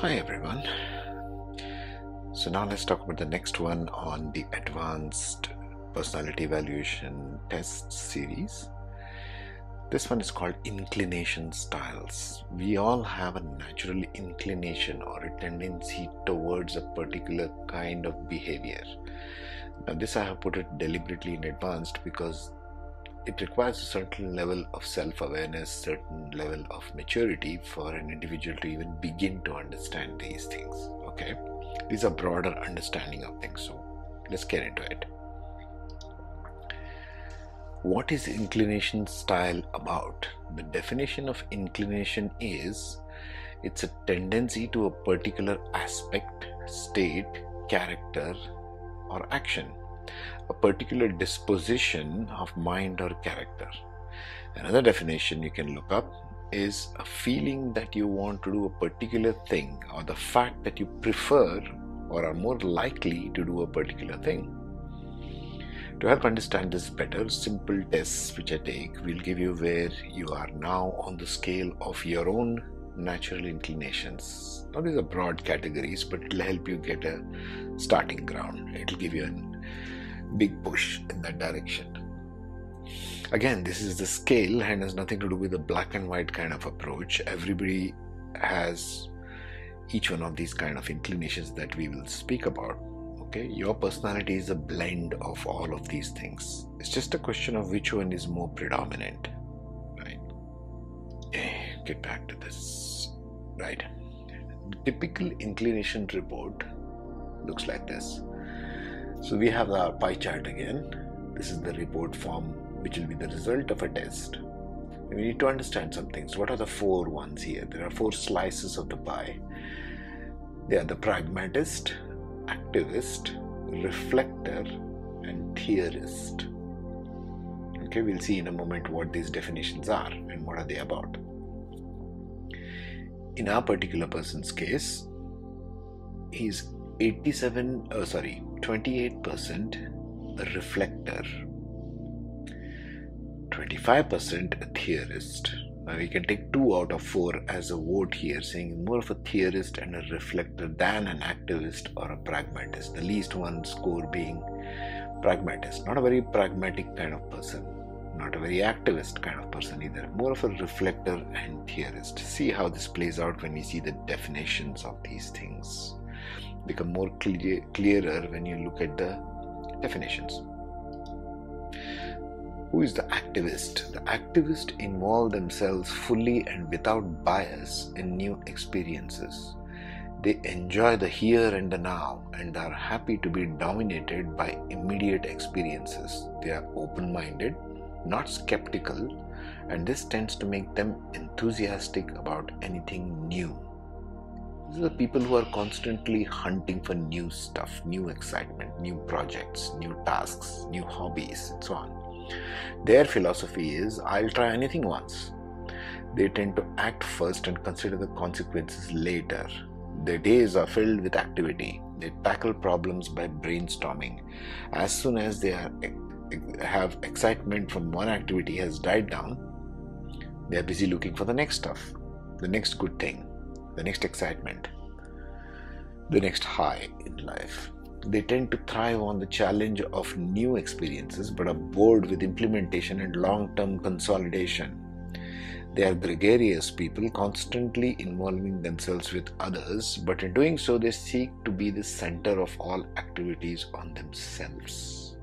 Hi everyone. So now let's talk about the next one on the advanced personality evaluation test series. This one is called inclination styles. We all have a natural inclination or a tendency towards a particular kind of behavior. Now this I have put it deliberately in advanced because it requires a certain level of self-awareness, certain level of maturity for an individual to even begin to understand these things. Okay, these are broader understanding of things, so let's get into it. What is inclination style about? The definition of inclination is it's a tendency to a particular aspect, state, character, or action, a particular disposition of mind or character. Another definition you can look up is a feeling that you want to do a particular thing, or the fact that you prefer or are more likely to do a particular thing. To help understand this better, simple tests which I take will give you where you are now on the scale of your own natural inclinations. Now these are broad categories, but it will help you get a starting ground. It will give you a big push in that direction. Again, this is the scale and has nothing to do with a black and white kind of approach. Everybody has each one of these kind of inclinations that we will speak about. Okay, your personality is a blend of all of these things. It's just a question of which one is more predominant, right? Get back to this, right? The typical inclination report looks like this. So we have our pie chart again. This is the report form which will be the result of a test. And we need to understand some things. What are the four ones here? There are four slices of the pie. They are the pragmatist, activist, reflector, and theorist. Okay, we'll see in a moment what these definitions are and what are they about. In our particular person's case, he's 28% a reflector, 25% a theorist. Now we can take 2 out of 4 as a vote here, saying more of a theorist and a reflector than an activist or a pragmatist. The least one score being pragmatist. Not a very pragmatic kind of person, not a very activist kind of person either. More of a reflector and theorist. See how this plays out when we see the definitions of these things. Become more clearer when you look at the definitions. Who is the activist? The activists involve themselves fully and without bias in new experiences. They enjoy the here and the now and are happy to be dominated by immediate experiences. They are open-minded, not skeptical, and this tends to make them enthusiastic about anything new. These are the people who are constantly hunting for new stuff, new excitement, new projects, new tasks, new hobbies, and so on. Their philosophy is, I'll try anything once. They tend to act first and consider the consequences later. Their days are filled with activity. They tackle problems by brainstorming. As soon as they have excitement from one activity has died down, they are busy looking for the next stuff, the next good thing, the next excitement, the next high in life. They tend to thrive on the challenge of new experiences but are bored with implementation and long-term consolidation. They are gregarious people, constantly involving themselves with others, but in doing so they seek to be the center of all activities on themselves.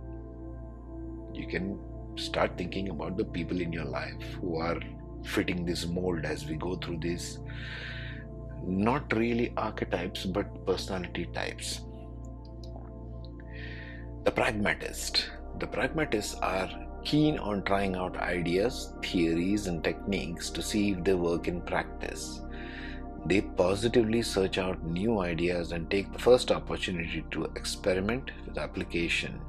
You can start thinking about the people in your life who are fitting this mold as we go through these, not really archetypes but personality types. The pragmatist. The pragmatists are keen on trying out ideas, theories, and techniques to see if they work in practice. They positively search out new ideas and take the first opportunity to experiment with application.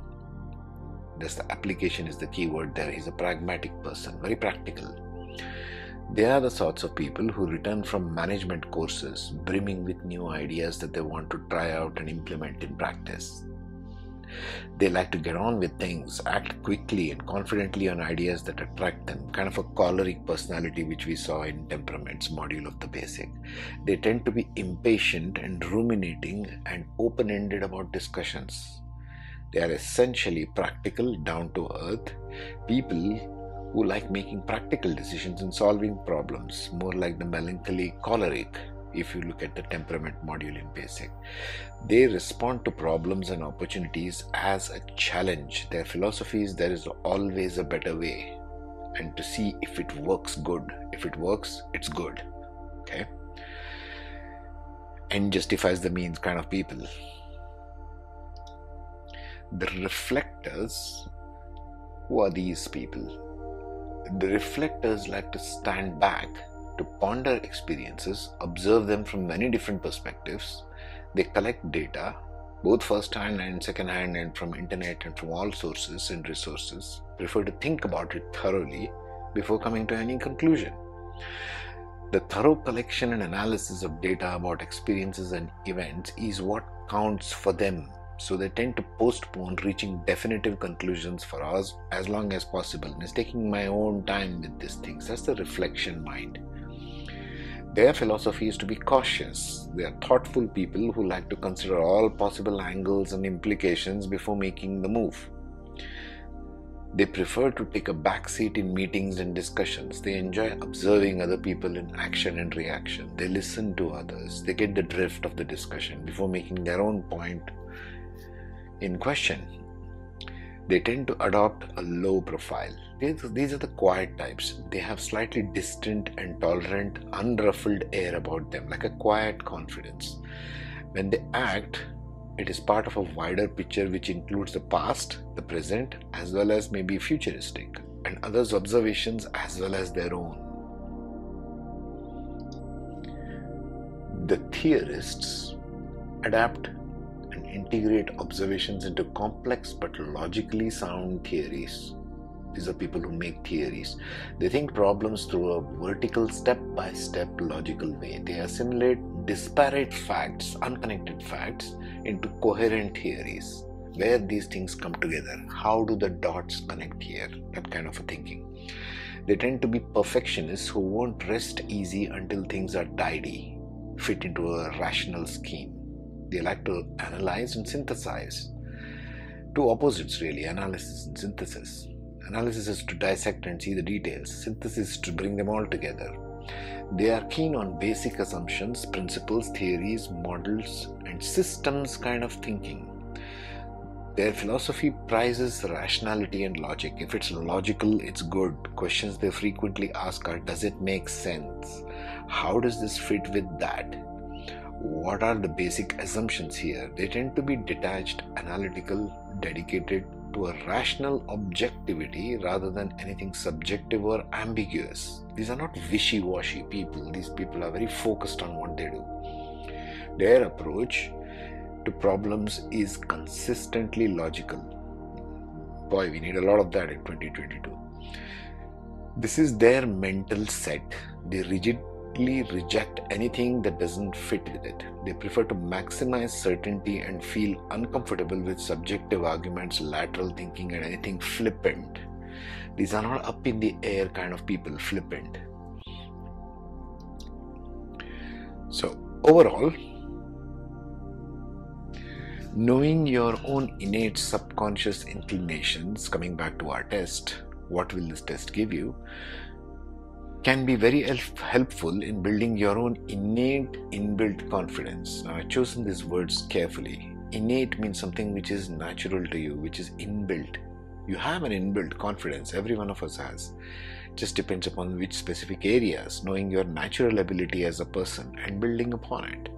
Thus, the application is the key word there. He's a pragmatic person, very practical. They are the sorts of people who return from management courses brimming with new ideas that they want to try out and implement in practice. They like to get on with things, act quickly and confidently on ideas that attract them, kind of a choleric personality which we saw in Temperaments module of the basic. They tend to be impatient and ruminating and open-ended about discussions. They are essentially practical, down-to-earth people who like making practical decisions and solving problems, more like the melancholy choleric if you look at the temperament module in basic. They respond to problems and opportunities as a challenge. Their philosophy is there is always a better way, and to see if it works good. If it works, it's good. Okay? End justifies the means kind of people. The reflectors, who are these people? The reflectors like to stand back, to ponder experiences, observe them from many different perspectives. They collect data, both first-hand and second-hand, and from internet and from all sources and resources. Prefer to think about it thoroughly before coming to any conclusion. The thorough collection and analysis of data about experiences and events is what counts for them. So they tend to postpone reaching definitive conclusions for us as long as possible. And it's taking my own time with these things. That's the reflection mind. Their philosophy is to be cautious. They are thoughtful people who like to consider all possible angles and implications before making the move. They prefer to take a backseat in meetings and discussions. They enjoy observing other people in action and reaction. They listen to others. They get the drift of the discussion before making their own point in question. They tend to adopt a low profile. These are the quiet types. They have slightly distant and tolerant, unruffled air about them, like a quiet confidence. When they act, it is part of a wider picture which includes the past, the present, as well as maybe futuristic, and others' observations as well as their own. The theorists adapt and integrate observations into complex but logically sound theories. These are people who make theories. They think problems through a vertical, step-by-step logical way. They assimilate disparate facts, unconnected facts, into coherent theories. Where these things come together, how do the dots connect here? That kind of a thinking. They tend to be perfectionists who won't rest easy until things are tidy, fit into a rational scheme. They like to analyze and synthesize. Two opposites really, analysis and synthesis. Analysis is to dissect and see the details. Synthesis is to bring them all together. They are keen on basic assumptions, principles, theories, models, and systems kind of thinking. Their philosophy prizes rationality and logic. If it's logical, it's good. Questions they frequently ask are, does it make sense? How does this fit with that? What are the basic assumptions here? They tend to be detached, analytical, dedicated to a rational objectivity rather than anything subjective or ambiguous. These are not wishy-washy people. These people are very focused on what they do. Their approach to problems is consistently logical. Boy, we need a lot of that in 2022. This is their mental set. They rigidly reject anything that doesn't fit with it. They prefer to maximize certainty and feel uncomfortable with subjective arguments, lateral thinking, and anything flippant. These are not up in the air kind of people, flippant. So, overall, knowing your own innate subconscious inclinations, coming back to our test, what will this test give you, can be very helpful in building your own innate inbuilt confidence. Now, I've chosen these words carefully. Innate means something which is natural to you, which is inbuilt. You have an inbuilt confidence, every one of us has. It just depends upon which specific areas, knowing your natural ability as a person and building upon it.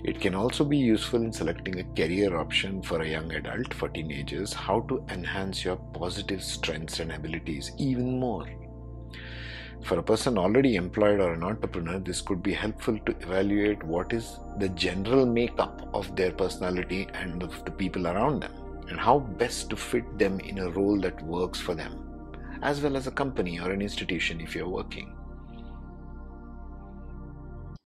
It can also be useful in selecting a career option for a young adult, for teenagers, how to enhance your positive strengths and abilities even more. For a person already employed or an entrepreneur, this could be helpful to evaluate what is the general makeup of their personality and of the people around them, and how best to fit them in a role that works for them, as well as a company or an institution if you're working.